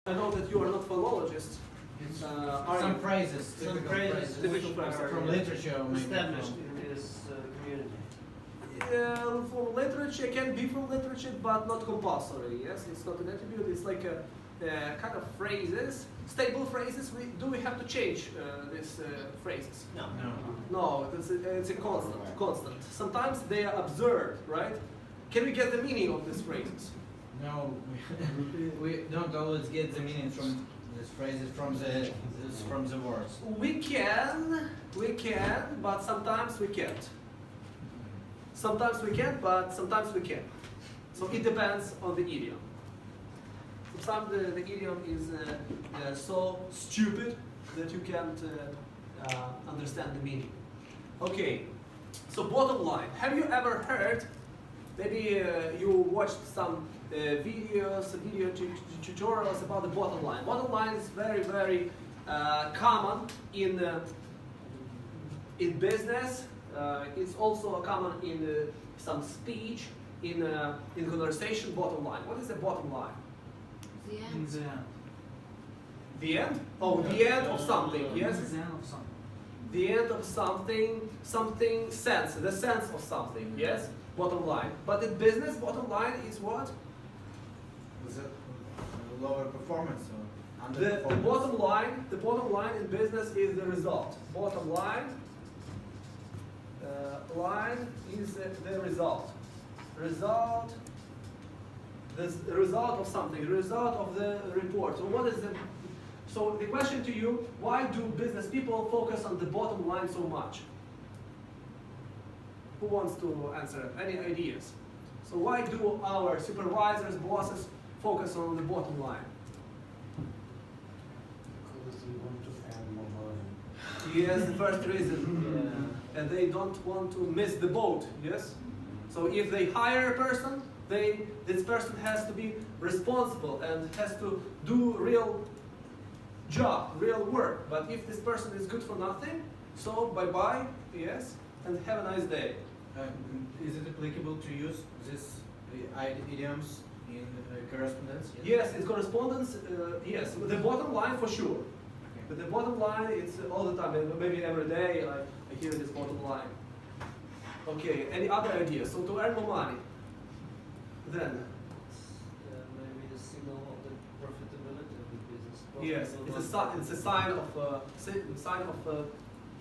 I know that you are not philologists. Some phrases, typical phrases from literature, established in this community. From literature, can be from literature, but not compulsory. Yes, it's not an attribute. It's like a kind of phrases, stable phrases. Do we have to change these phrases? No. No, it's a constant. Sometimes they are absurd, right? Can we get the meaning of these phrases? No, we don't always get the meaning from these phrases, from the words. We can, but sometimes we can't. Sometimes we can, but sometimes we can. So it depends on the idiom. Sometimes the idiom is so stupid that you can't understand the meaning. Okay, so bottom line. Have you ever heard, maybe you watched some video tutorials about the bottom line. Bottom line is very, very common in business. It's also common in some speech, in conversation. Bottom line. What is the bottom line? The end. The end? Oh, the end of something. Yes. The end of something. The end of something. Something sense. The sense of something. Yes. Bottom line. But in business, bottom line is what? Was it lower performance or The bottom line in business is the result. Bottom line. Line is the result. Result. The result of something. The result of the report. So what is the? So the question to you: why do business people focus on the bottom line so much? Who wants to answer? Any ideas? So why do our supervisors, bosses focus on the bottom line? Because we want to earn more money. Yes, the first reason. And they don't want to miss the boat, yes? So if they hire a person, this person has to be responsible and has to do real job, real work. But if this person is good for nothing, so bye-bye, yes, and have a nice day. Is it applicable to use this idioms in correspondence? Yes, in correspondence, yes. The bottom line for sure. But the bottom line, it's all the time, maybe every day I hear this bottom line. Okay, any other ideas? So to earn more money, then? Maybe the signal of the profitability of the business. Yes, it's a sign of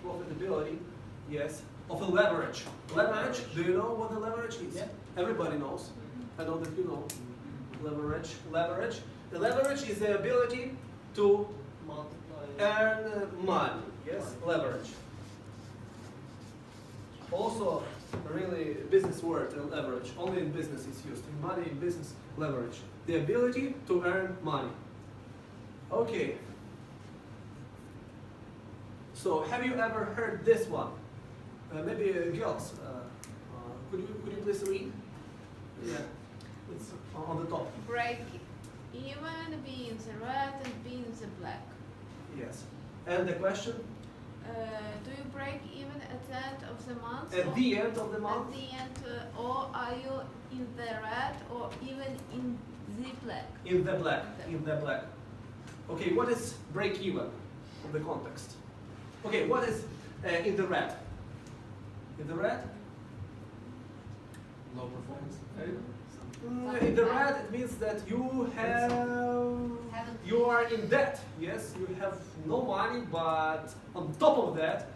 profitability, yes, of a leverage. Leverage, do you know what the leverage is? Yeah. Everybody knows. I know that you know. Leverage. The leverage is the ability to earn money, yes, leverage. Also, really business word, leverage. Only in business it's used. In money, in business, leverage. The ability to earn money. Okay. So, have you ever heard this one? Maybe girls, could you please read? Yeah, it's on the top. Break even, be in the red and be in the black. Yes. And the question? Do you break even at the end of the month? At the end of the month? At the end, or are you in the red or even in the black? In the black. In the black. Okay, what is break even in the context? Okay, what is in the red? In the red? Low performance. In the red, it means that you are in debt. Yes, you have no money, but on top of that,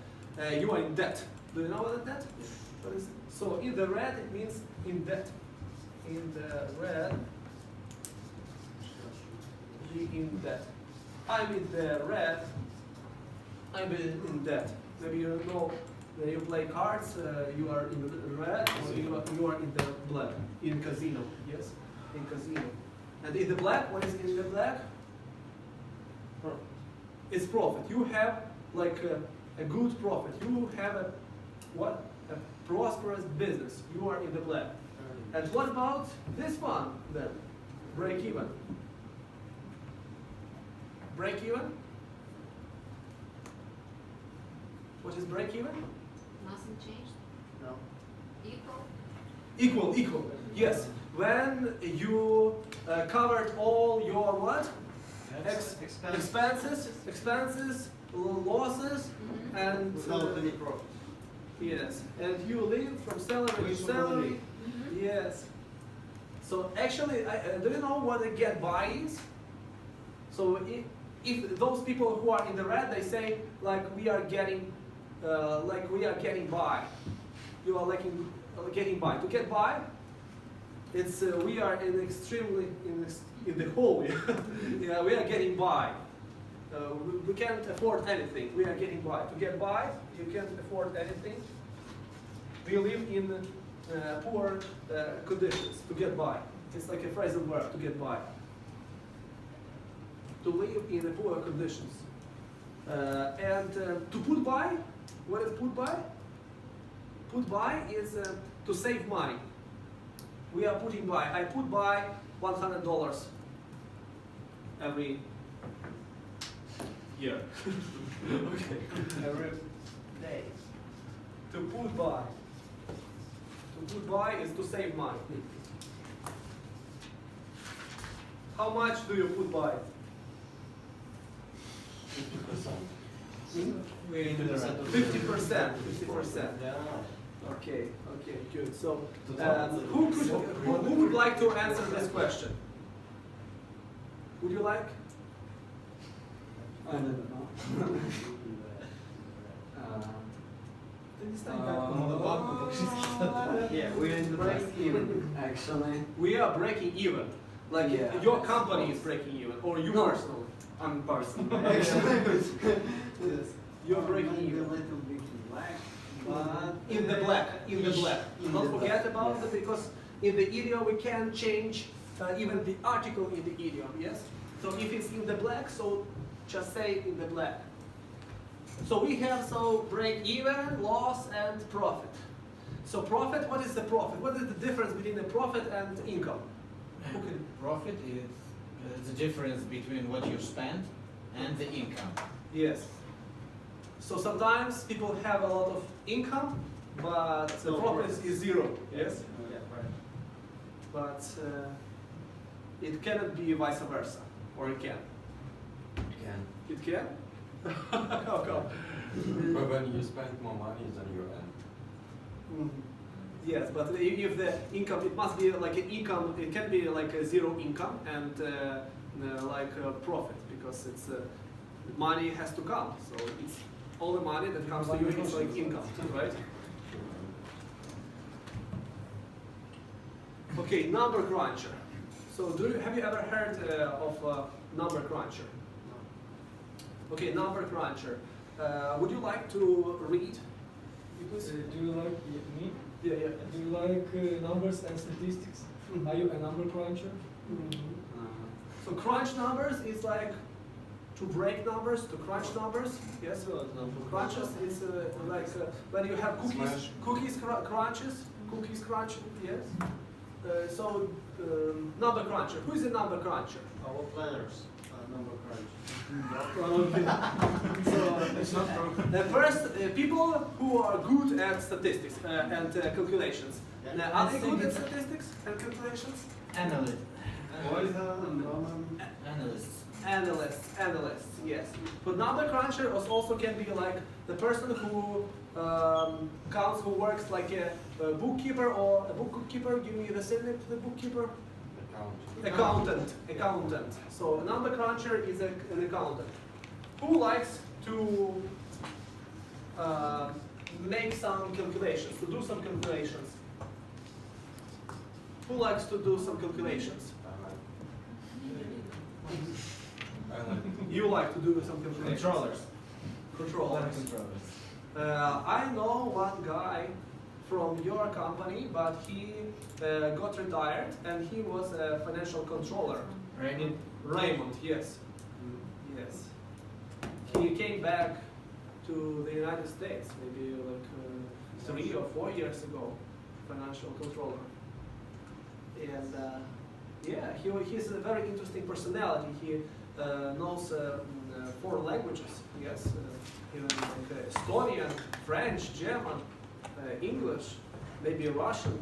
you are in debt. Do you know what that? What is it? So in the red, it means in debt. In the red, be in debt. I'm in the red. I'm in debt. Maybe you know. When you play cards, you are in the red, or you are in the black, in casino, yes? In casino. And in the black, what is in the black? It's profit. You have like a good profit. You have a prosperous business. You are in the black. And what about this one then? Break even. Break even? What is break even? Nothing changed? No. Equal. Yes. When you covered all your what? expenses, losses, and Without any profit. yes, and you live from salary to salary. Yes. So actually, do you know what a get by is? So if those people who are in the red, they say like we are getting by. You are like getting by. To get by, it's we are in extremely in the hole. Yeah, we are getting by. We can't afford anything. We are getting by. To get by, you can't afford anything. We live in poor conditions. To get by, it's like a phrasal verb. To get by. To live in poor conditions. And to put by, what is put by? Put by is to save money. We are putting by. I put by $100 every year. Okay. Every day. To put by. To put by is to save money. How much do you put by? 50%. We're in the red. 50%. 50%. Yeah. Okay, good. So, who would like to answer this question? Would you like? I don't know. Yeah, we're in the break even, actually. We are breaking even. Like Yeah. your company is breaking even, or you No. personally. I'm personally, actually. Yes. You're breaking Maybe a even. little bit black, but In the black, in the black. In Don't the forget black, about yeah. it, because in the idiom we can change even the article in the idiom, yes? So if it's in the black, so just say in the black. So we have break even, loss, and profit. So profit, what is the profit? What is the difference between the profit and income? Who can- Profit is the difference between what you spend and the income. Yes. So sometimes people have a lot of income, but the No profit profit. is zero. Yes. Yeah, right. But it cannot be vice versa, or it can. Can. It can? How come? But when you spend more money than you earn. Mhm. Yes, but if the income, it must be like an income, it can be like a zero income and like a profit, because it's money has to come. So it's all the money that comes to you, it's like income, right? Okay, number cruncher. So have you ever heard of number cruncher? Okay, number cruncher. Would you like to read? Please? Do you like me? Yeah, yeah. Do you like numbers and statistics? Mhm. Are you a number cruncher? So crunch numbers is like to break numbers, to crunch numbers. Yes. Crunches is like when you have cookies, Smash. cookies crunch. Yes. So number cruncher. Who is a number cruncher? Our planners are number crunch. So the first people who are good at statistics and calculations. Yeah. Now, are they good at statistics and calculations? Analysts. Analysts, yes. But number cruncher also can be like the person who counts, who works like a bookkeeper or a bookkeeper. Give me the synonym to the bookkeeper. Accountant. So a number cruncher is an accountant. Who likes to make some calculations, to do some calculations? Who likes to do some calculations? You like to do some calculations. Controllers. I know one guy from your company, but he got retired and he was a financial controller. Raymond, yes. Yes. He came back to the United States maybe like 3 or 4 years ago, financial controller. And yeah, he's a very interesting personality. He knows 4 languages, yes, even like Estonian, French, German, English, maybe Russian,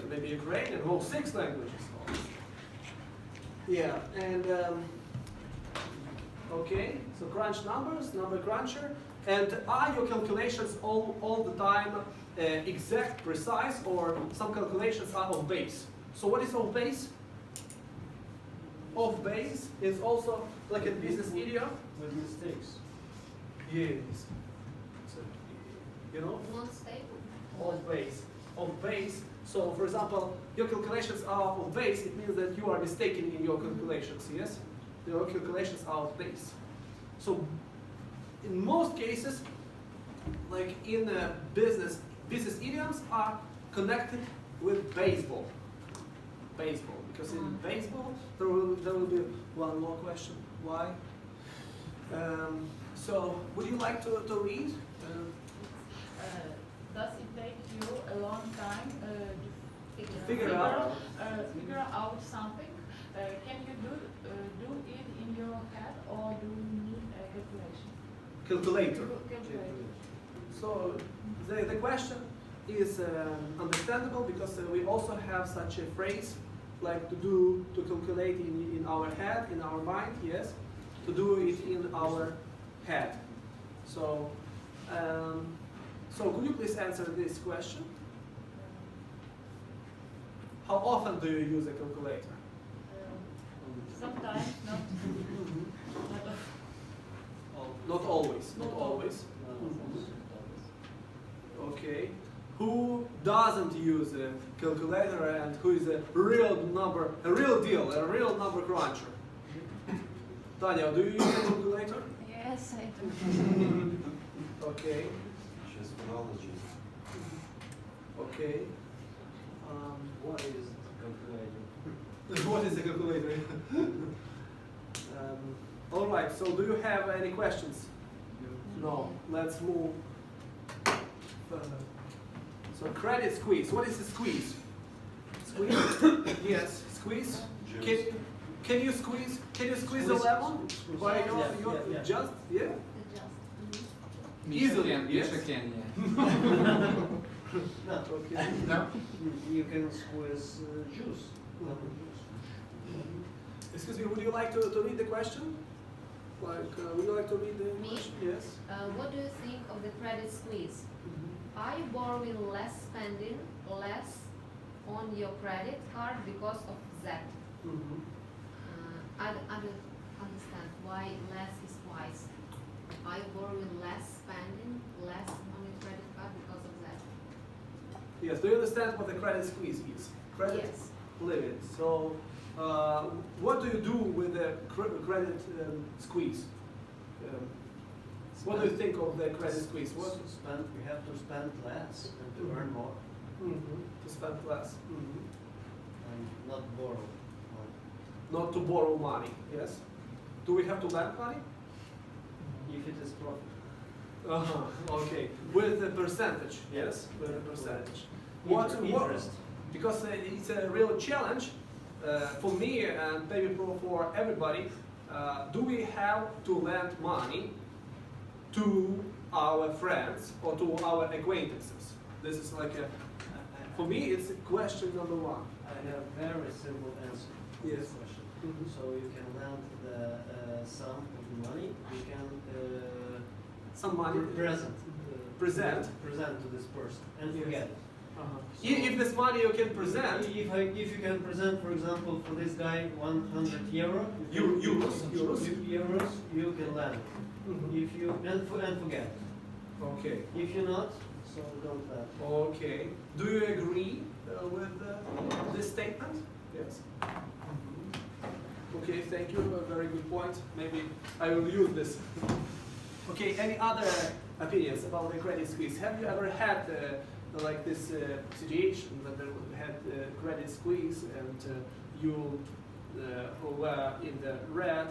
maybe Ukrainian, 6 languages. Yeah, and okay. Okay, so crunch numbers, number cruncher, and are your calculations all the time exact, precise, or some calculations are off base? So what is off base? Off base is also like a business idiom. With mistakes. Yes. So, you know, Non-stable. off base. Off base. So, for example, your calculations are off base. It means that you are mistaken in your calculations. Yes, your calculations are off base. So, in most cases, like in business idioms are connected with baseball. Baseball, because in baseball there will be one more question. Why? So, would you like to read? Does it take you a long time to Figure out. figure out something? Can you do it in your head, or do you need a calculation? Calculator. Calculator. So the question is understandable because we also have such a phrase like to calculate in our head, in our mind, yes, to do it in our head. So, so could you please answer this question? How often do you use a calculator? Sometimes not. Not always. Not always. Okay. Who doesn't use a calculator and who is a real number cruncher? Tanya, do you use a calculator? Yes, I do. Okay. She's philology. Okay. What is calculator? What is a calculator? All right. So, do you have any questions? No. Let's move further. So, credit squeeze. What is a squeeze? Squeeze? Yes. Squeeze. Juice. Can you squeeze? Can you squeeze a Squeeze. lemon? Squeeze. By Yeah, your yeah. just yeah. Just. Easily, yes. Misha can, yeah. No. Okay. No? You can squeeze juice. Lemon juice. Excuse me. Would you like to read the question? Like, would you like to read the Me? question? Yes. What do you think of the credit squeeze? Are you borrowing less, spending less on your credit card because of that? Mm-hmm. I don't understand why less is wise. Are you borrowing less, spending less on your credit card because of that? Yes. Do you understand what the credit squeeze is? Credit Yes. limit. So, what do you do with the credit squeeze? What do you think of the credit squeeze? What? We have to spend less and to earn more, To spend less. and not borrow money. Not to borrow money. Yes. Do we have to lend money? If it is profit. Okay. With a percentage. Yes. With a percentage. What? Interest. Because it's a real challenge for me and maybe for everybody. Do we have to lend money to our friends or to our acquaintances? This is like a, for me, it's question number one. I have very simple answer to Yes. this question. Mhm. So you can lend the sum of the money. You can Some money. present present to this person and Yes. forget it. If this money you can present, If you can present, for example, for this guy 100 euro, euros. euros, you can lend it. Mhm. If you and forget. Okay. If you not, so don't lend. Okay. Do you agree with this statement? Yes. Okay, thank you. A very good point. Maybe I will use this. Okay, any other opinions about the credit squeeze? Have you ever had like this situation that there had credit squeeze and you were in the red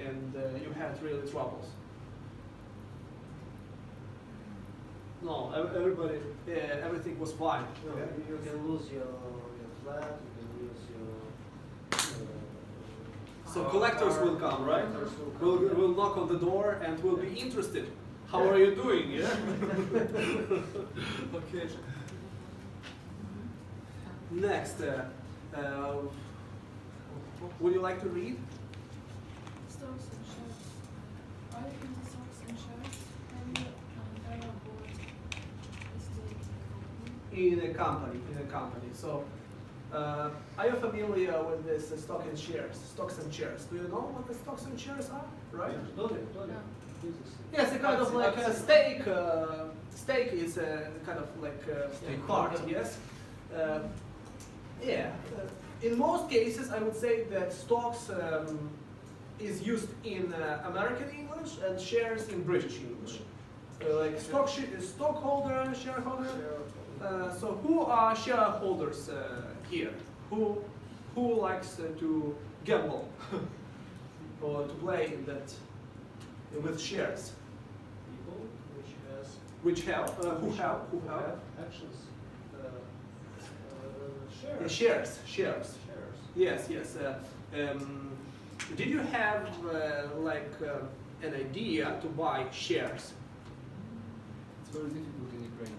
and you had really troubles? No, everybody, everything was fine. No, you can lose your flat. You can lose your. So collectors will come, right? Collectors will come. We'll knock on the door and we'll be interested. How are you doing? Yeah. Okay. Next, would you like to read? So in a company. So, are you familiar with this stock and shares? Stocks and shares. Do you know what the stocks and shares are? Right? Yes, a kind of like a stake. Stake is a kind of like a part. Yes. Yeah. In most cases, I would say that stocks is used in American English and shares in British English. Like stockholder, shareholder. So who are shareholders here? Who likes to gamble or to play in that with shares? People Which have who have actions. shares. Shares. Yes. Did you have an idea to buy shares? It's very difficult in Ukraine.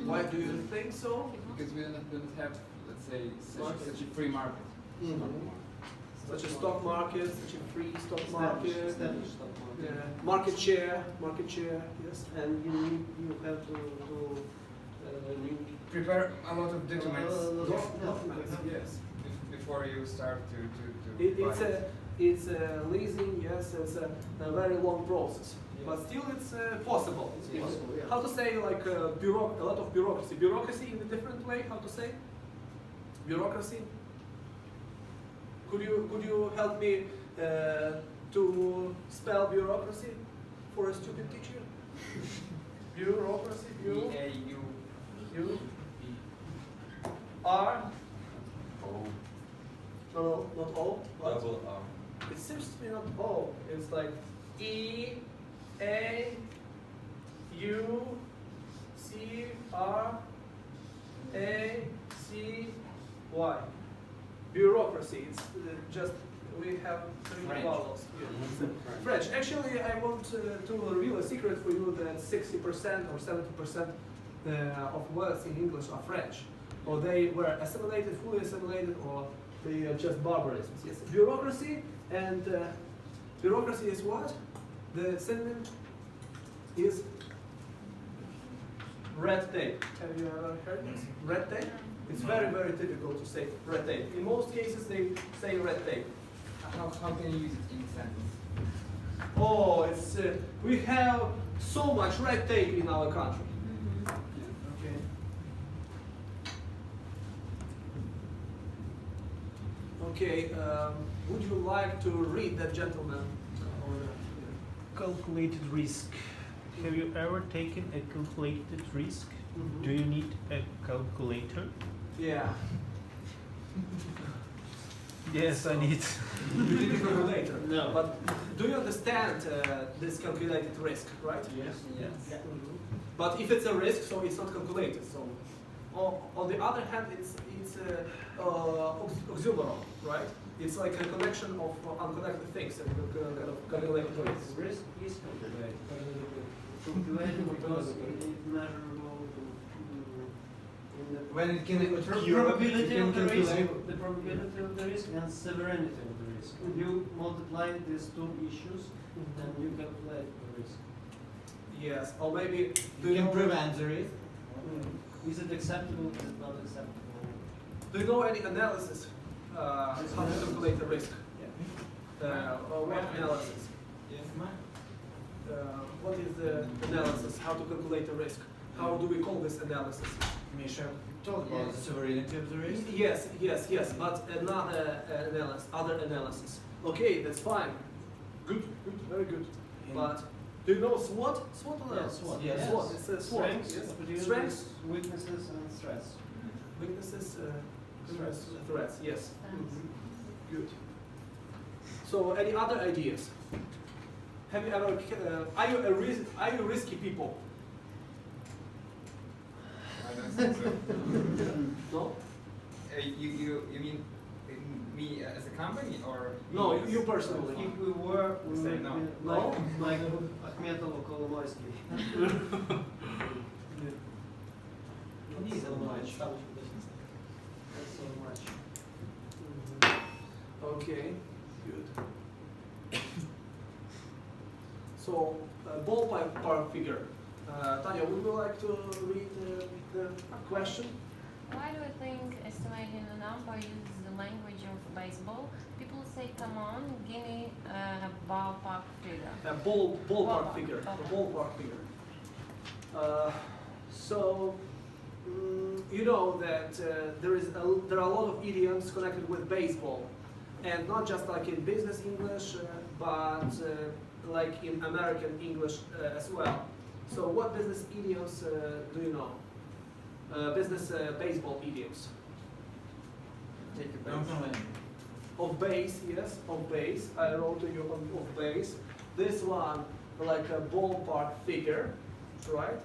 Why do you think so? Because we don't have, let's say, such a free market. Such a stock market, such a free stock market, Established stock market. market share, yes. And you have to Prepare a lot of documents Documents, yes. before you start to It's a leasing, yes, it's a very long process. But still it's possible. It's possible, yeah. How to say like a lot of bureaucracy. Bureaucracy in a different way, how to say? Bureaucracy? Could you help me to spell bureaucracy for a stupid teacher? Bureaucracy, U R No, not O. What? Double R. It seems to be not O. It's like E A U C R A C Y. Bureaucracy. It's just we have three French. vowels here. French. Actually, I want to reveal a secret for you that 60% or 70% of words in English are French, or they were assimilated, fully assimilated, or they are just barbarisms. Yes. Bureaucracy and bureaucracy is what? The synonym is red tape. Have you ever heard this? Red tape? It's very, very difficult to say red tape. In most cases, they say red tape. how can you use it in a sentence? Oh, it's we have so much red tape in our country. Okay. Okay. Would you like to read that gentleman? Calculated risk. Have you ever taken a calculated risk? Mhm. Do you need a calculator? Yeah. Yes, I need. You need a calculator. No. But do you understand this calculated risk, right? Yes. Yeah. But if it's a risk, so it's not calculated. So, on the other hand, it's oxymoron, right? It's like a connection of unconnected things and calculated risk. Risk is calculated. Calculated because it's measurable in the When it can probability you of can the risk, calculate. the probability of the risk and severity of the risk. You multiply these two issues and you calculate the risk. Yes, or maybe do You you can know, prevent the risk. Is it acceptable? Is it not acceptable? do you know any analysis how to calculate the risk? Or what analysis? Yes, What is the analysis? How to calculate the risk? How do we call this analysis? Misha talked about the severity of the risk. Yes, but another other analysis. Okay, that's fine. Good, very good. But do you know SWOT? SWOT analysis? SWOT. Yes. SWOT. It's a SWOT. Strengths, Yes. opportunities, Strengths, weaknesses, and stress. weaknesses, Threats. threats. Yes. Good. So, any other ideas? Have you ever? Are you risky people? I don't think so. No. You mean me as a company or? No, me as- you personally. If we were, we Say would no. be No? like Akhmetov or Kolomoisky. Not so much. Not so much. Okay, good. So, ballpark figure. Tanya, would you like to read the question? Why do I think estimating a number uses the language of baseball? People say, come on, give me a ballpark figure. A ballpark Ballpark, figure. ballpark. A ballpark figure. You know that there are a lot of idioms connected with baseball, and not just like in business English, but like in American English as well. So, what business idioms do you know? Business baseball idioms. Take a Don't base. know. Of base, yes, of base. I wrote to you of base. This one, like a ballpark figure, right?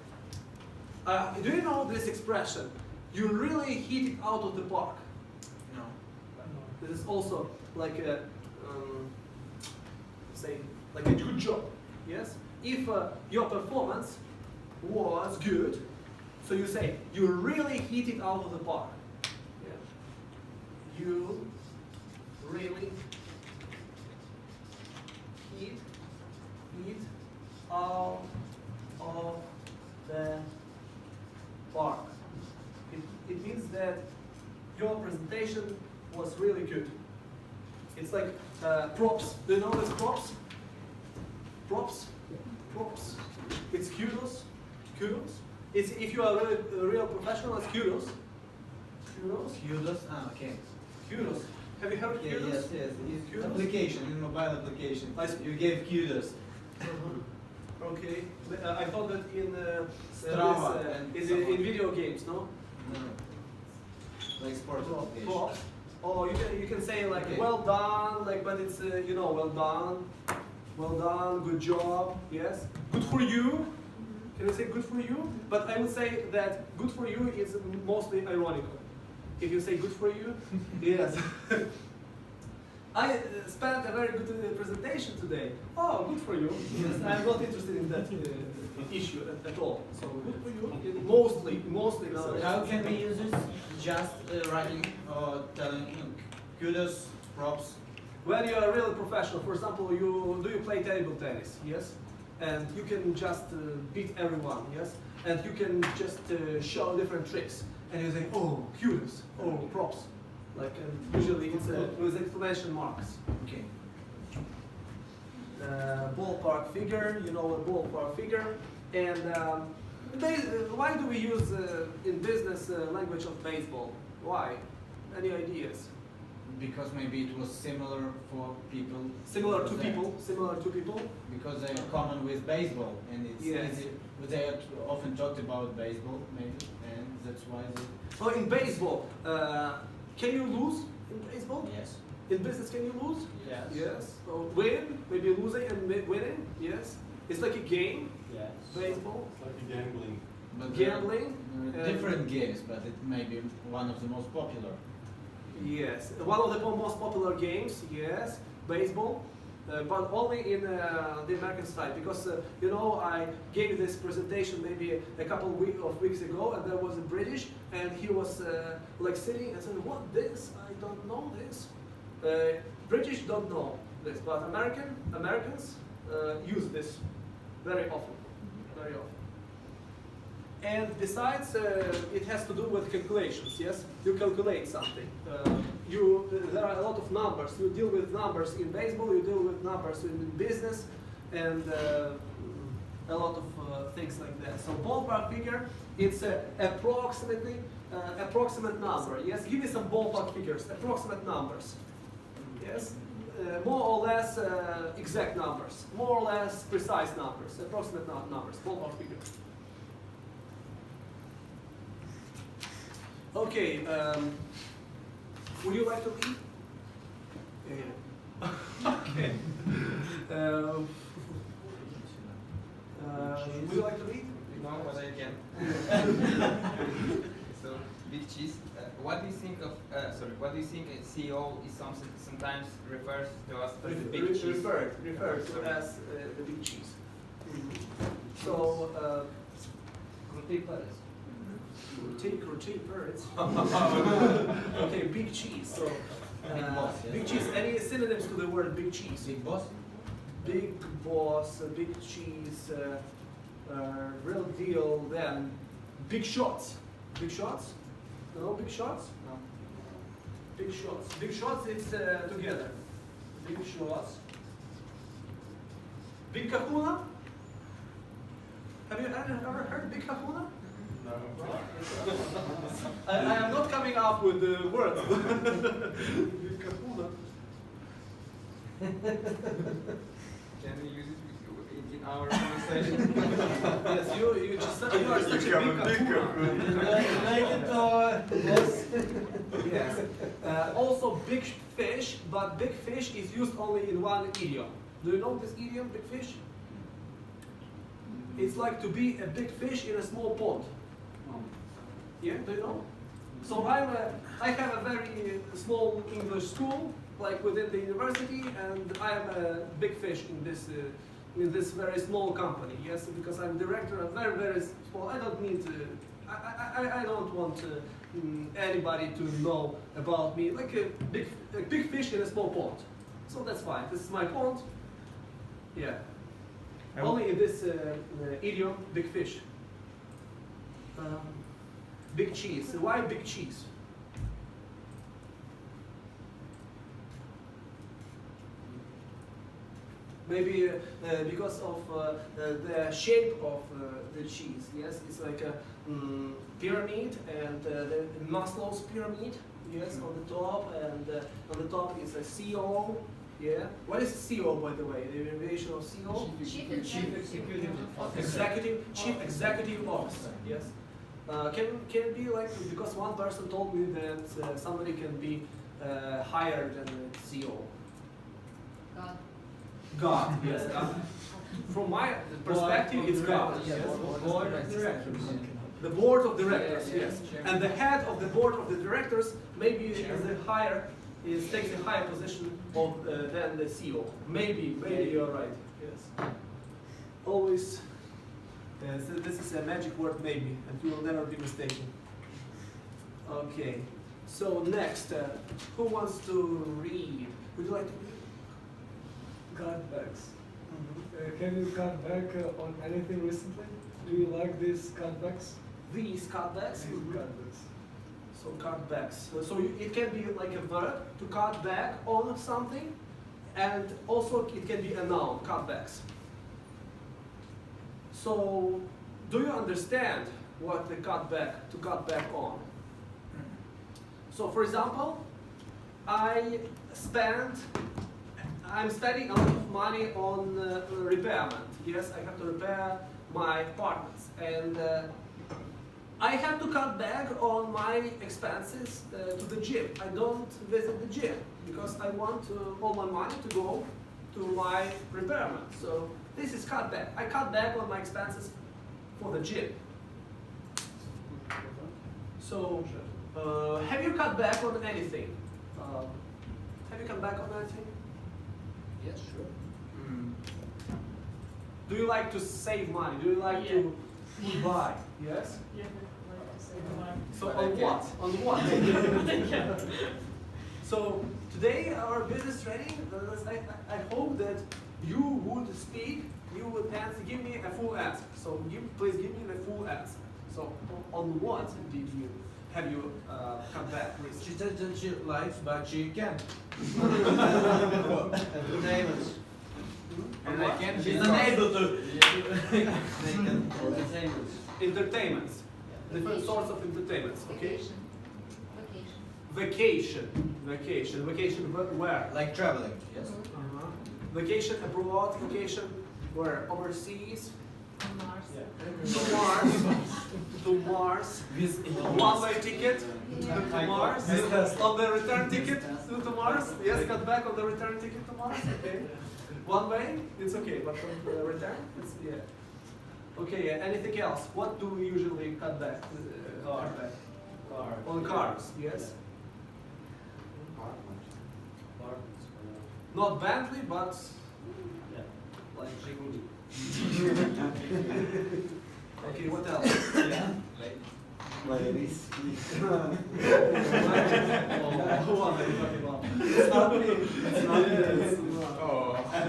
Do you know this expression? You really hit it out of the park. No. This is also like a, say, like a good job, yes? If your performance was good, so you say, you really hit it out of the park. Yeah. You really hit it out of the park. It means that your presentation was really good. It's like props. Do you know this props? Props? Props. It's kudos. Kudos. It's if you are a real professional, it's kudos. Kudos. Kudos? Ah, okay. Kudos. Have you heard Yeah, kudos? yes, yes. It's Kudos? application, in mobile application. I see. You gave kudos. Okay. I thought that in Strava and in video games, no? No. Like sports application. Props. Oh, you can say like Okay. well done, like but it's you know well done, good job, yes, good for you. Can I say good for you? But I would say that good for you is mostly ironical. If you say good for you, yes. I spent a very good presentation today. Oh, good for you. Yes, I'm not interested in that issue at all. So good for you. Mostly So nowadays. how can we use this? Just writing or telling kudos, props. When you are really professional, for example, you play table tennis, yes, and you can just beat everyone, yes, and you can just show different tricks, and you say, oh, kudos, oh, props, like usually it's with exclamation marks. Okay. Ballpark figure, you know a ballpark figure, and why do we use in business language of baseball? Why? Any ideas? Because maybe it was similar for people. Similar to because they- people. Similar to people. Because they are common with baseball, and it's Yes. easy. They are often talked about baseball, maybe, and that's why. Oh, in baseball, can you lose in baseball? Yes. In business, can you lose? Yes. Yes. So win, maybe losing and winning. Yes. It's like a game. Yes. Baseball. It's like a gambling. But Gambling. different games, but it may be one of the most popular. Yes. One of the most popular games. Yes. Baseball. But only in the American side, because you know I gave this presentation maybe a couple of weeks ago, and there was a British, and he was like sitting and saying, "What this? I don't know this." British don't know this, but Americans use this very often, very often. And besides, it has to do with calculations. Yes, you calculate something. There are a lot of numbers. You deal with numbers in baseball. You deal with numbers in business, and a lot of things like that. So ballpark figure, it's approximately approximate number. Yes, give me some ballpark figures. Approximate numbers. Yes, more or less exact numbers. More or less precise numbers. Approximate numbers. Ballpark figure. Okay, would you like to read? Yeah. Okay. Would you like to read? No, but I can. So, big cheese. What do you think of? What do you think a CEO is sometimes refers to us as the big cheese? Referred to Sorry. as the big cheese. So, Roti birds. Okay, big cheese. So, Big boss, yes. big cheese. Any synonyms to the word big cheese? Big boss? Big boss, big cheese. real deal, then big shots. Big shots? No, big shots? No. Big shots. Big shots, it's together. Big shots. Big kahuna? Have you ever heard big kahuna? No. I am not coming up with the words. Big kahuna. Can we use it in our conversation? Yes, you are such a big kahuna. Yes. Also big fish, but big fish is used only in one idiom. Do you know this idiom, big fish? It's like to be a big fish in a small pond. Yeah, do you know? So I have a very small English school, like within the university, and I am a big fish in this very small company. Yes, because I'm director of very small. I don't need to. I don't want anybody to know about me. Like a big fish in a small pond. So that's fine. This is my pond. Yeah. Only in this idiom, big fish. Big cheese. Why big cheese? Maybe because of the shape of the cheese. Yes, it's like a pyramid, and the Maslow's pyramid. Yes, on the top, and on the top is a CO. Yeah. What is CO, by the way? The abbreviation of CO? Chief Executive Officer. Chief Executive Officer. Yes. Can it be like, because one person told me that somebody can be higher than a CO? God. God. Yes. God. From my perspective, it's God. Yes. Board of directors. The board of directors. Yes. And the head of the board of the directors maybe is a higher. Takes a higher position than the CEO. Maybe you're right. Yes. Always. So this is a magic word, maybe, and you will never be mistaken. Okay. So next, who wants to read? Would you like to read? Cutbacks. Can you cut back on anything recently? Do you like these cutbacks? These cutbacks. These cutbacks. So cutbacks. So it can be like a verb to cut back on something, and also it can be a noun, cutbacks. So do you understand what the to cut back on? So for example, I'm spending a lot of money on repairment. Yes, I have to repair my apartments, and I have to cut back on my expenses to the gym. I don't visit the gym because I want all my money to go to my repairment. So this is cut back. I cut back on my expenses for the gym. So have you cut back on anything? Have you cut back on anything? Yes, sure. Do you like to save money? Do you like to buy? Yes? Yeah, like to say more. So on what? On what? So today our business training, I hope that you would speak, you would answer, give me a full answer. So please give me the full answer. So on what have you come back? She said that she likes, but she can't. Entertainment. And I can She's be unable to. Entertainment. Entertainments. Different sorts of entertainments, okay? Vacation. Vacation. Vacation where? Like traveling. Yes. Vacation abroad, vacation where? Overseas? Mars. To Mars. To Mars. One-way ticket to Mars. On the return ticket to Mars. Yes, cut back on the return ticket to Mars. Okay. One way, it's okay, but on the return, it's Okay. Anything else? What do we usually cut back? Cut back? Cars. On cars. Yes. Apartments. Not Bentley, but Yeah. Like Zhiguli. okay. What else? Ladies. Who are you talking about? It's not me. It's not me.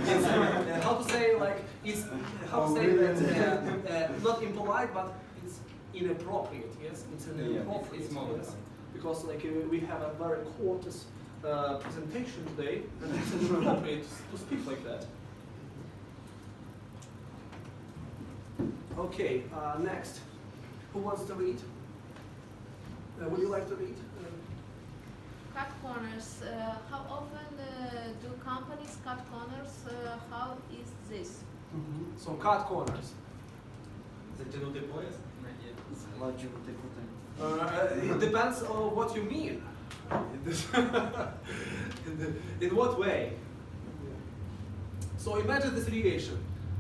It's how to say like it's how to say that not impolite, but it's inappropriate. Yes, it's an inappropriate. It's more yes. Because like we have a very courteous presentation today, and it's inappropriate to speak like that. Okay, next. Who wants to read? Would you like to read? Cut corners. How often do companies cut corners? How is this? So cut corners. Затянутый пояс? It depends on what you mean. In what way? So imagine the situation.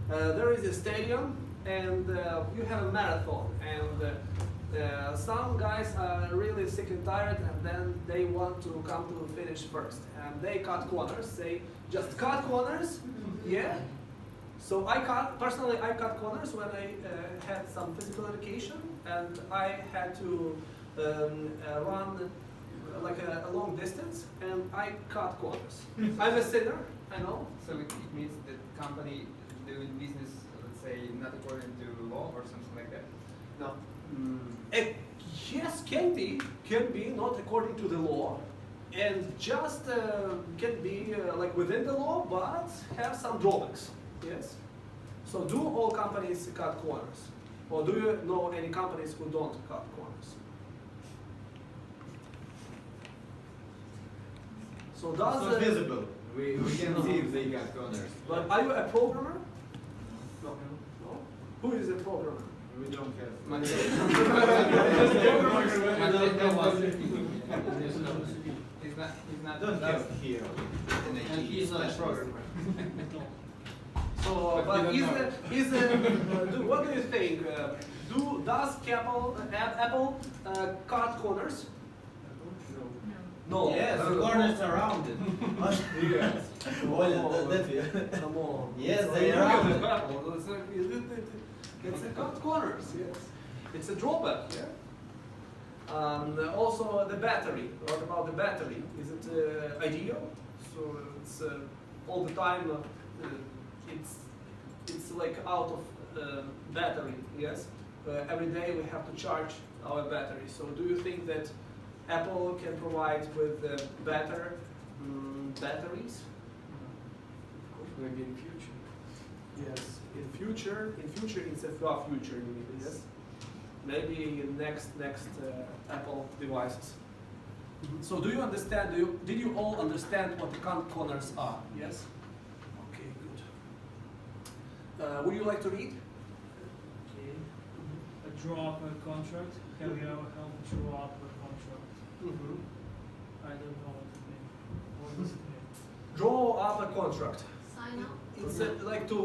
There is a stadium and you have a marathon, and some guys are really sick and tired, and then they want to come to finish first, and they cut corners. They just cut corners, yeah. So I personally cut corners when I had some physical education, and I had to run like a long distance, and I cut corners. I'm a sinner, I know. So it means that company doing business, let's say, not according to law or something like that? No. Yes, can be not according to the law, and just can be like within the law, but have some drawbacks. Yes. So do all companies cut corners, or do you know any companies who don't cut corners? So does It's not visible. We can see if they got corners. But are you a programmer? No. No. Who is a programmer? We don't have. He's not Don't have here. And he's not a programmer. So, but what do you think? Does Apple cut corners? No. Yes, the corners are rounded. Yes. Come on. Yes, they are rounded. It's a cut corners. Yes. It's a drawback. Yeah. Also the battery. What about the battery? Is it ideal? So it's all the time. It's like out of battery. Yes. Every day we have to charge our battery. So do you think that Apple can provide with better batteries? Maybe in future. Yes, in future instead of future, you mean, yes? Maybe in next Apple devices. So do you understand? Did you all understand what the cut corners are? Yes. Okay, good. Would you like to read? Okay. A draw up a contract. Have you ever held a draw up a contract? I don't know what it means. What does it mean? Draw up a contract. Sign up. It's like to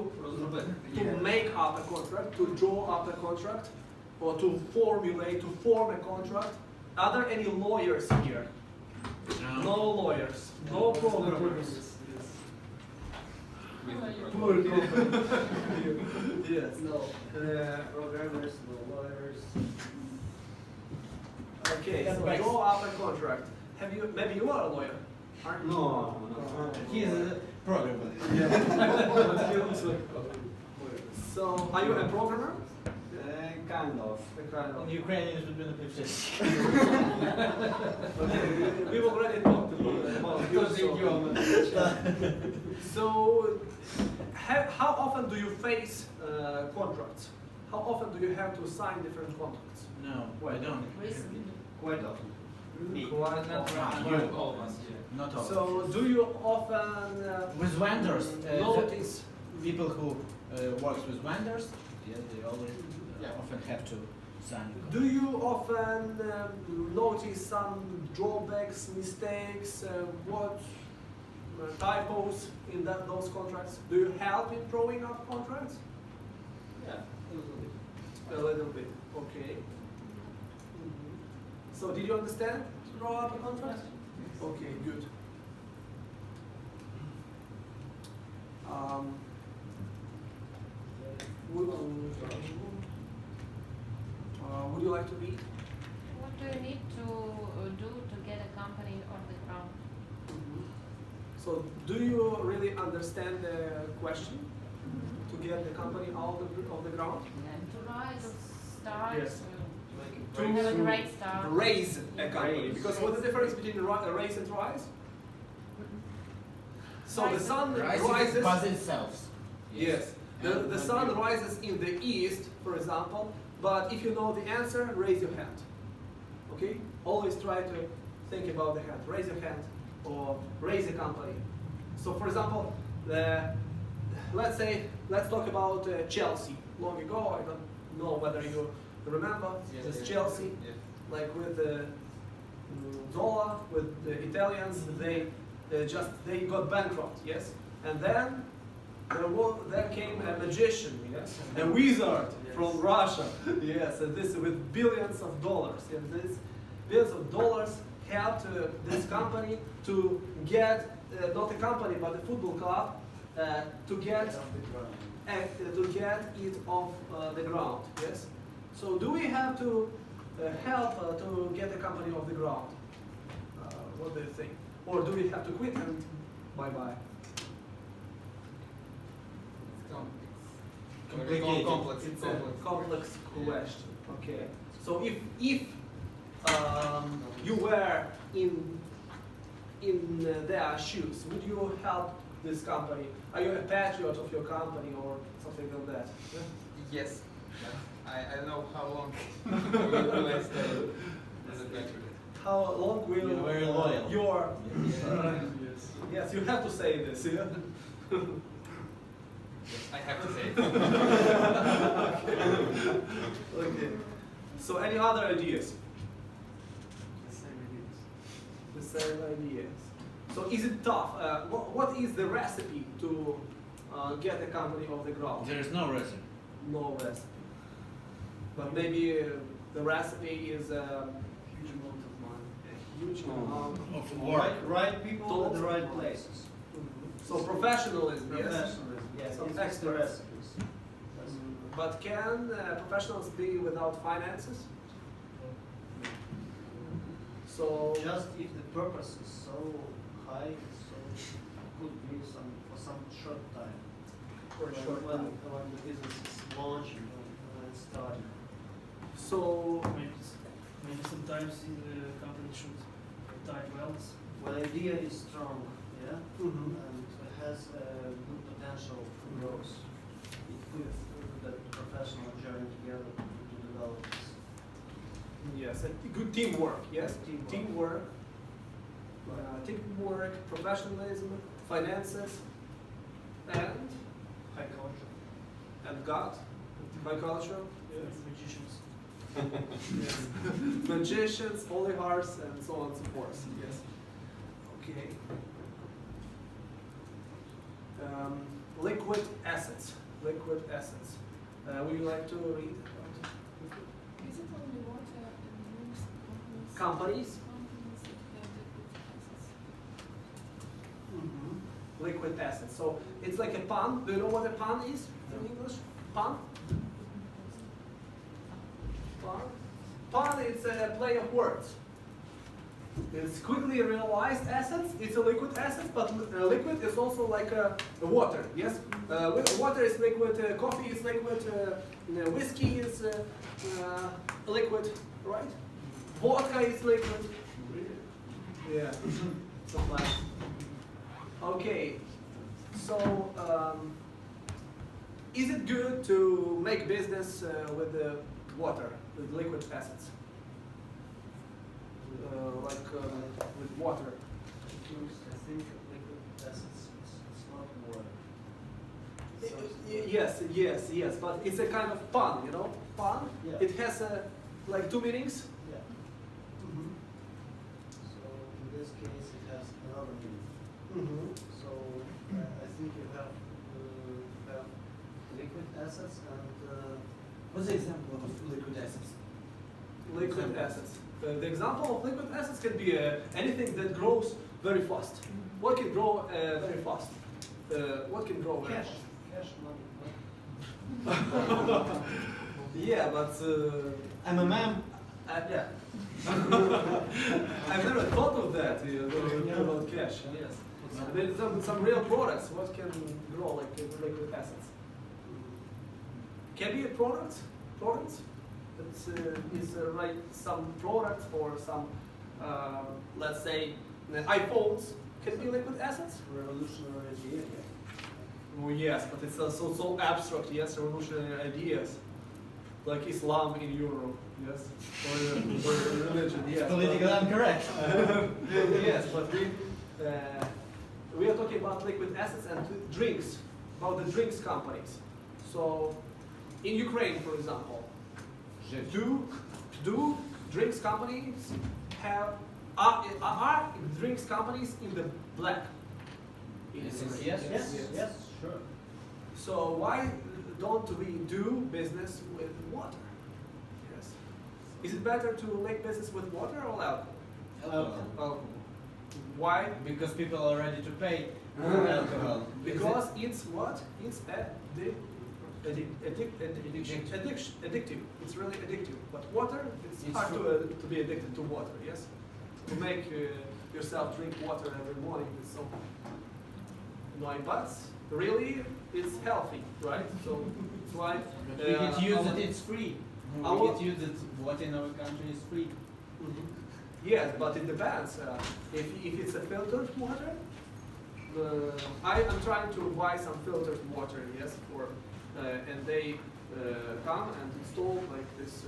make up a contract, to draw up a contract, or to form a contract. Are there any lawyers here? No lawyers. No programmers. Poor yes. No. Programmers, no lawyers. Okay, so draw up a contract. Maybe you are a lawyer? Aren't you? No. He is a programmer. So, are you a programmer? Kind of. In Ukrainian it would be the We've already talked about you. So, how often do you face contracts? How often do you have to sign different contracts? No, I don't. Quite often. Quite often. All of us, yeah. Not all. So, do you often With vendors, notice? people who works with vendors, yeah, they always often have to sign. Do you often notice some drawbacks, mistakes, typos in those contracts? Do you help in drawing up contracts? Yeah, a little bit. A little bit, okay. So did you understand to draw up a contract? Okay, good. Would you like to read? What do you need to do to get a company on the ground? So do you really understand the question? To get the company out of the ground? To rise or start. Yes. To have a great start. Raise a company. Because what's the difference between raise and rise? So the sun rises. By themselves. Yes. The sun rises in the east, for example, but if you know the answer, raise your hand. Okay? Always try to think about the hand. Raise your hand or raise a company. So for example, let's talk about Chelsea. Long ago, I don't know whether you remember this Chelsea, like with Zola, with the Italians, they got bankrupt, yes? And then there came a magician, yes? A wizard from Russia, yes, and this with billions of dollars. And this billions of dollars helped this company to get, not a company, but a football club, to get it off the ground, yes? So do we have to help to get the company off the ground? What do you think? Or do we have to quit and bye-bye? Complex. It's a complex question. Okay. So if you were in their shoes, would you help this company? Are you a patriot of your company or something like that? Yes. I don't know how long will I stay as a patriot. How long will You're very loyal. your yes, you have to say this. Yeah? I have to say it. Okay. So any other ideas? The same ideas. So is it tough? What is the recipe to get a company off the ground? There is no recipe. No recipe. But maybe the recipe is a huge amount of money. A huge amount Of work. Right people at the right places. So professionalism, yes. Professionalism, yes. Some It's the experts. recipes. But can professionals be without finances? So Just if the purpose is so high, so could be for some short time. for a short when, time. when the business is launching, when it's starting. So Maybe sometimes the company should tie belts. When the idea is strong, yeah, Mhm. and it has good potential for growth, it could that professional journey together to develop this. yes, a good teamwork. Yes, Teamwork. teamwork, professionalism, finances, and High culture. God, high culture. Yes. Magicians. Yes. Magicians, oligarchs, and so on and so forth. Yes. Okay. Liquid assets. Liquid assets. Would you like to read about Is it only water use companies? companies? Companies that have liquid assets. Liquid assets. So it's like a pun. Do you know what a pun is in English? Pun? Pun? Pun is a play of words. It's quickly realized assets. It's a liquid asset, but liquid is also like water. Yes, water is liquid. Coffee is liquid. Whiskey is liquid, right? Vodka is liquid. Yeah. Sometimes. Okay. So, is it good to make business with water, with liquid assets? With water. I think liquid assets it's not water. Yes, but it's a kind of pun, you know? Pun. Yeah. It has like two meanings. Yeah. So in this case it has another meaning. So I think you have liquid assets and What's the example of liquid assets? Liquid assets. The example of liquid assets can be anything that grows very fast. What can grow very fast? What can grow very cash, fast? money. Yeah, but I'm a man. yeah. I've never thought of that. About cash. Yes. There's some real products. What can grow like liquid assets? can be a product. Products. It's like some products or some, let's say, iPhones can be liquid assets. Revolutionary idea, yeah. Oh yes, but it's so abstract. Yes, revolutionary ideas, like Islam in Europe. Yes, or religion. Yes. Politically incorrect. Yes, but we are talking about liquid assets and drinks, about the drinks companies. So, in Ukraine, for example, do drinks companies have are drinks companies in the black? Yes, sure. So why don't we do business with water? Yes. Is it better to make business with water or alcohol? Alcohol. Why? Because people are ready to pay for alcohol. Because it's what? It's addictive. It's really addictive. But water, it's hard to be addicted to water. Yes. To make yourself drink water every morning is so annoying, but really it's healthy, right? So it's why But we get used that it's free. We get used that what in our country is free. Yes, but it depends. If it's a filtered water, I am trying to buy some filtered water, yes, and they come and install like this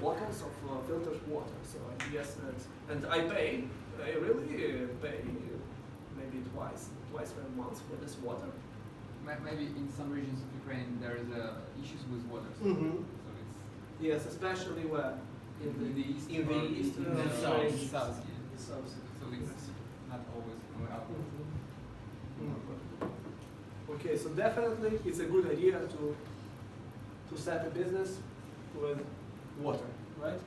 bottles of filtered water. So yes, and I really pay maybe twice per month for this water. Maybe in some regions of Ukraine there is issues with water. So it's Yes, especially where in the east, in the east, in the south. south, yeah. So it's not always going out. Okay, so definitely it's a good idea to set a business with water, right?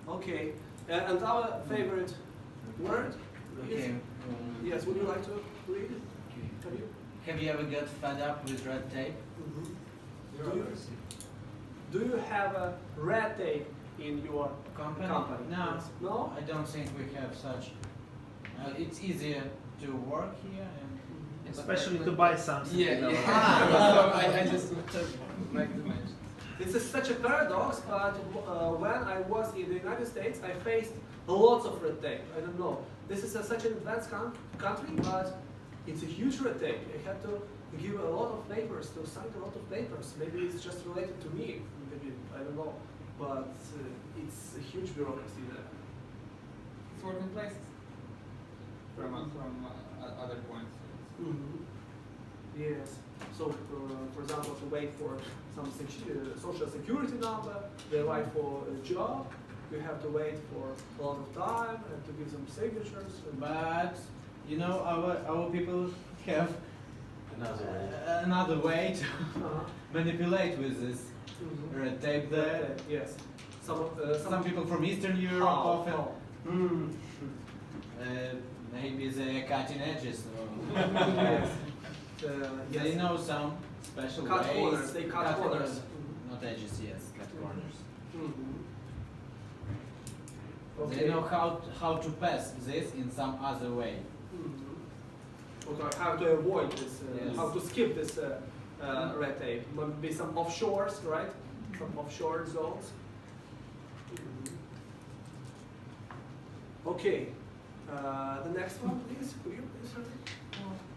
Okay, and our favorite word is, Okay. yes, would you like to read it? Have you ever got fed up with red tape? Do you have a red tape in your Company? No. Yes. No? I don't think we have such. It's easier to work here and Especially to buy something. Yeah, you know. yeah. So I just like to mention. It's such a paradox, but when I was in the United States, I faced lots of red tape. I don't know. This is such an advanced country, but it's a huge red tape. I had to give a lot of papers, to sign a lot of papers. Maybe it's just related to me. Maybe, I don't know. But it's a huge bureaucracy there. It's working places from other points. Yes. So, for example, to wait for some social security number, they write for a job, you have to wait for a lot of time and to give some signatures. But you know, our people have another way to manipulate with this red tape there. Yes. Some people from Eastern Europe often. Maybe they're cutting edges. Yes. They know some special Cut ways. corners. They cut corners. Not edges, yes, cut corners. Okay. They know how to pass this in some other way. Okay, how to avoid this, Yes. how to skip this red tape. Maybe some offshores, right? Some offshore zones. Okay, the next one, please. Could you please read it?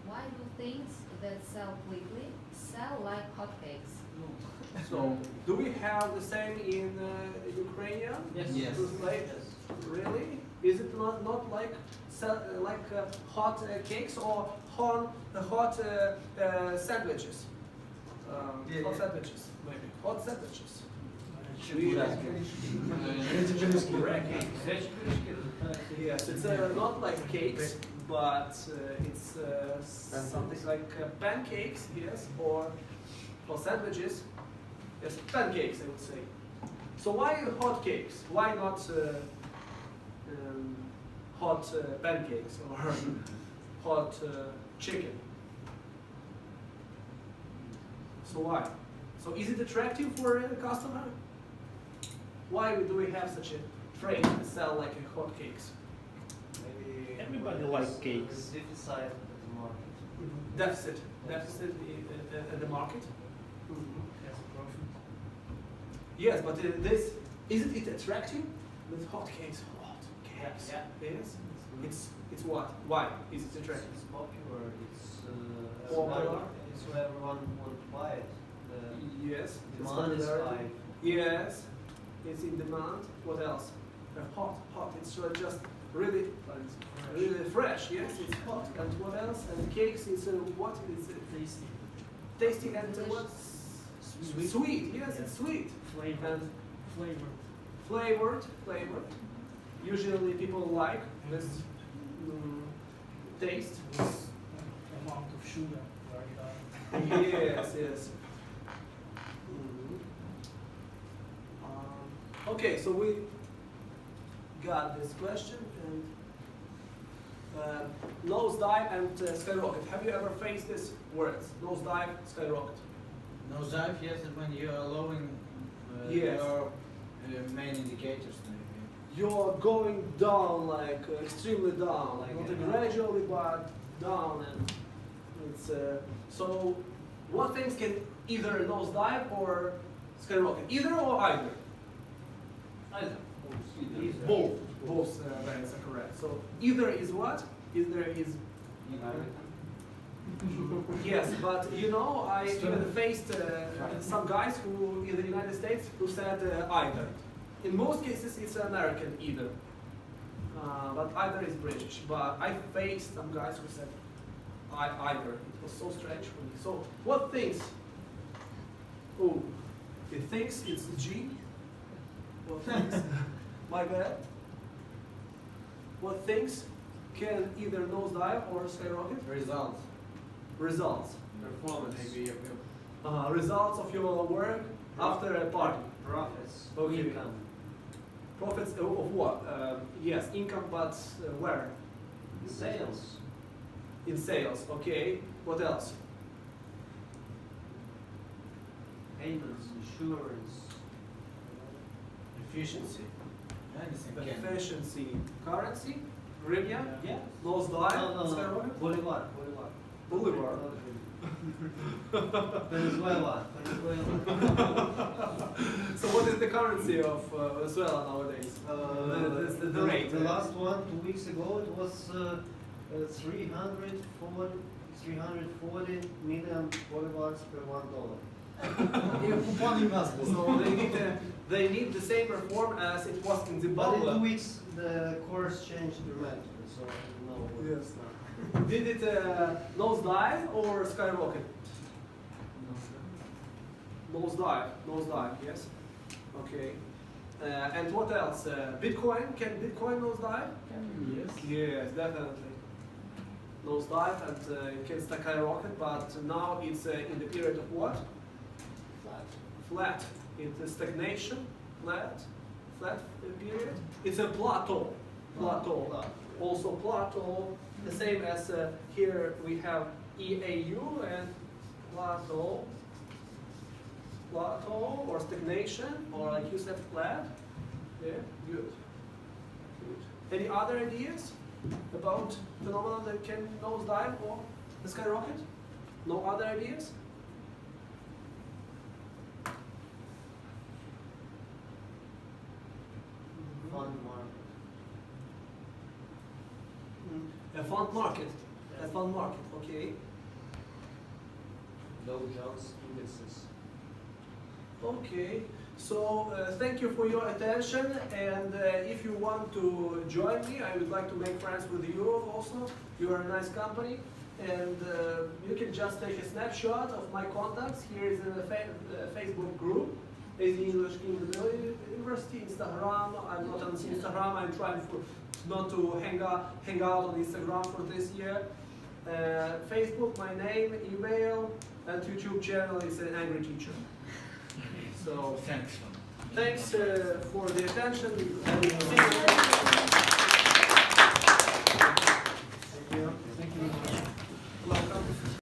Why do things that sell quickly sell like hotcakes? So, do we have the same in Ukrainian? Yes. Like, really? Is it not like hot cakes or hot sandwiches? Hot sandwiches, maybe. Hot sandwiches. Yes, it's not like cakes, but it's something like pancakes, yes, or sandwiches. Yes, pancakes, I would say. So why hot cakes? Why not hot pancakes or hot chicken? So why? So is it attractive for a customer? Why do we have such a phrase to sell like a hot cakes? Maybe Everybody likes cakes. Deficit at the market. Deficit at the market. food. Yes, but this isn't it attractive? With hot cakes, hot cakes. Yeah. Yes. It's what? Why is it attractive? It's popular. It's Popular. It's where everyone wants to buy it. The Yes. it's demand is popular. high. Yes, it's in demand. What else? Hot. It's just really, really fresh. Yes, it's hot. And what else? And cakes is what? It's Tasty. tasty and what? Sweet. Sweet. Yes, Yeah. it's sweet. Flavored. And Flavored. flavored. Usually people like this taste. Amount of sugar. Right? Yes. Okay, so we got this question and nosedive and skyrocket. Have you ever faced these words? Nosedive, skyrocket. Nosedive, yes, is when you are lowering Yes. your main indicators. You're going down, like extremely down, like not gradually, but down, and it's so. What things can either nosedive or skyrocket? Either or either? Either. Both variants are correct. So either is what? Either is. Yes, but you know, I even faced some guys who in the United States who said either. In most cases, it's American either, but either is British. But I faced some guys who said either. It was so strange for me. So what thinks? Oh, it thinks it's G. What thinks? My bad. What things can either nosedive or skyrocket? Results. Results. Performance. Maybe. Results of your work after a party. Profits. Okay. Income. Profits of what? Yes, income, but where? Sales. In sales. Okay. What else? Payments. Insurance. Efficiency. Anything can. Efficiency. Currency. Hryvnia. Yeah. Nosedive. No. Skyrocket. Bolivar. Boulevard. Venezuela. So what is the currency of Venezuela nowadays? The rate. The last one 2 weeks ago it was 340 million bolivars per $1. So they need the same reform as it was in But Zimbabwe. in 2 weeks the course changed dramatically, so I don't know. What Yes. Did it nosedive or skyrocket? Nosedive, yes. Okay. And what else? Bitcoin? Can Bitcoin nosedive? Yes. Yes, definitely. Nosedive and it can skyrocket, but now it's in the period of what? Flat. It's stagnation. Flat period. It's a plateau. Also plateau. The same as here we have EAU and plateau or stagnation, or like you said, flat. Yeah, good. Any other ideas about phenomena that can nosedive or skyrocket? No other ideas? Fund market. A fund market. A fund market, okay. Dow Jones indexes. Okay, so thank you for your attention, and if you want to join me, I would like to make friends with you also. You are a nice company, and you can just take a snapshot of my contacts. Here is a Facebook group, is the English Kingdom University, Instagram. I'm not on Instagram, I'm trying not to hang out on Instagram for this year. Facebook, my name, email, and YouTube channel is an Angry Teacher. So thanks for the attention. And see you.